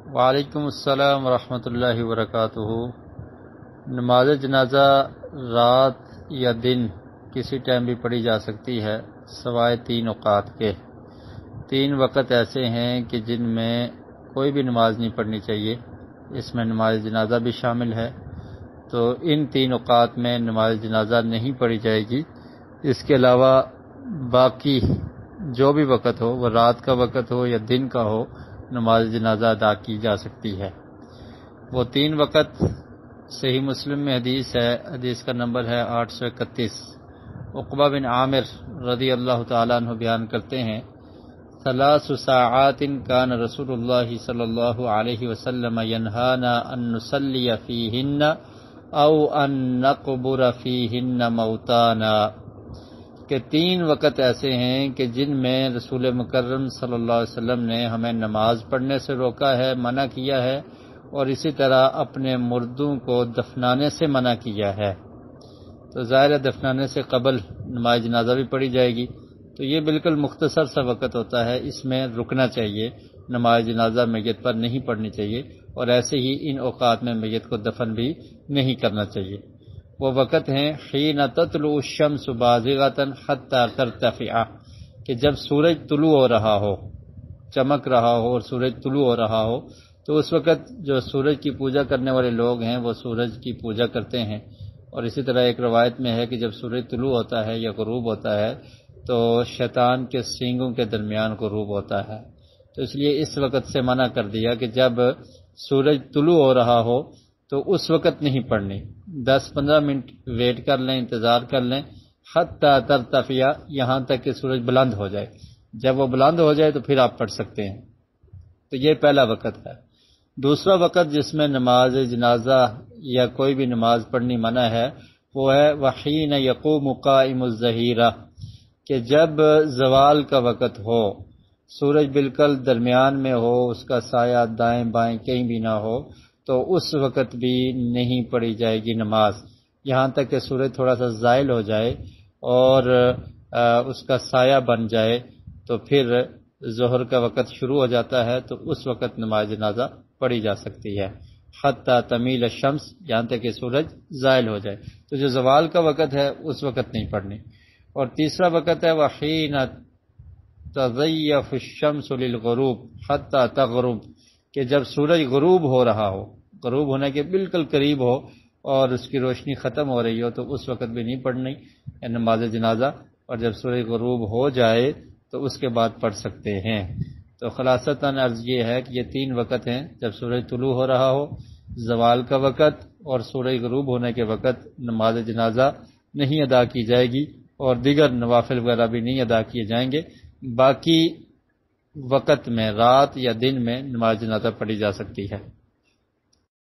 وعلیکم السلام ورحمۃ اللہ وبرکاتہ۔ نماز جنازہ رات یا دن کسی ٹائم بھی پڑھی جا سکتی ہے سوائے 3 اوقات کے۔ 3 وقت ایسے ہیں کہ جن میں کوئی بھی نماز نہیں پڑھنی چاہیے، اس میں نماز جنازہ بھی شامل ہے، تو ان 3 اوقات میں نماز جنازہ نہیں پڑھی جائے گی۔ اس کے علاوہ باقی جو بھی وقت ہو، وہ رات کا وقت ہو یا دن کا ہو، نماز جنازہ ادا کی جا سکتی ہے۔ وہ 3 وقت صحیح مسلم میں حدیث ہے، حدیث کا نمبر ہے 831۔ عقبہ بن عامر رضی اللہ تعالیٰ عنہ بیان کرتے ہیں، 3 ساعات کان رسول اللہ صلی اللہ علیہ وسلم ینہانا ان نصلی فیہن او ان نقبر فیہن موتانا، کہ 3 وقت ایسے ہیں کہ جن میں رسول مکرم صلی اللہ علیہ وسلم نے ہمیں نماز پڑھنے سے روکا ہے، منع کیا ہے، اور اسی طرح اپنے مردوں کو دفنانے سے منع کیا ہے۔ تو ظاہر دفنانے سے قبل نماز جنازہ بھی پڑھی جائے گی، تو یہ بالکل مختصر سا وقت ہوتا ہے، اس میں رکنا چاہیے، نماز جنازہ میت پر نہیں پڑھنی چاہیے، اور ایسے ہی ان اوقات میں میت کو دفن بھی نہیں کرنا چاہیے۔ وہ وقت ہیں حین تطلع الشمس بازغۃ حتی ترتفع، کہ جب سورج طلوع ہو رہا ہو، چمک رہا ہو اور سورج طلوع ہو رہا ہو، تو اس وقت جو سورج کی پوجا کرنے والے لوگ ہیں وہ سورج کی پوجا کرتے ہیں۔ اور اسی طرح ایک روایت میں ہے کہ جب سورج طلوع ہوتا ہے یا غروب ہوتا ہے تو شیطان کے سینگوں کے درمیان غروب ہوتا ہے، تو اس لیے اس وقت سے منع کر دیا کہ جب سورج طلوع ہو رہا ہو تو اس وقت نہیں پڑھنی، 10-15 منٹ ویٹ کر لیں، انتظار کر لیں، حتی ترتفع، یہاں تک کہ سورج بلند ہو جائے۔ جب وہ بلند ہو جائے تو پھر آپ پڑھ سکتے ہیں۔ تو یہ پہلا وقت ہے۔ دوسرا وقت جس میں نماز جنازہ یا کوئی بھی نماز پڑھنی منع ہے، وہ ہے وحین یقوم قائم الظہیرہ، کہ جب زوال کا وقت ہو، سورج بالکل درمیان میں ہو، اس کا سایہ دائیں بائیں کہیں بھی نہ ہو، تو اس وقت بھی نہیں پڑھی جائے گی نماز، یہاں تک کہ سورج تھوڑا سا زائل ہو جائے اور اس کا سایہ بن جائے، تو پھر ظہر کا وقت شروع ہو جاتا ہے، تو اس وقت نماز جنازہ پڑھی جا سکتی ہے، حتی تمیل الشمس، یہاں تک کہ سورج زائل ہو جائے۔ تو جو زوال کا وقت ہے اس وقت نہیں پڑھنی۔ اور تیسرا وقت ہے وحین تضیف الشمس للغروب حتی تغرب، کہ جب سورج غروب ہو رہا ہو، غروب ہونے کے بالکل قریب ہو اور اس کی روشنی ختم ہو رہی ہو، تو اس وقت بھی نہیں پڑھنی نماز جنازہ، اور جب سورج غروب ہو جائے تو اس کے بعد پڑھ سکتے ہیں۔ تو خلاصتاً عرض یہ ہے کہ یہ 3 وقت ہیں، جب سورج طلوع ہو رہا ہو، زوال کا وقت اور سورج غروب ہونے کے وقت نماز جنازہ نہیں ادا کی جائے گی، اور دیگر نوافل وغیرہ بھی نہیں ادا کیے جائیں گے۔ باقی وقت میں رات یا دن میں نماز جنازہ پڑھی جا سکتی ہے۔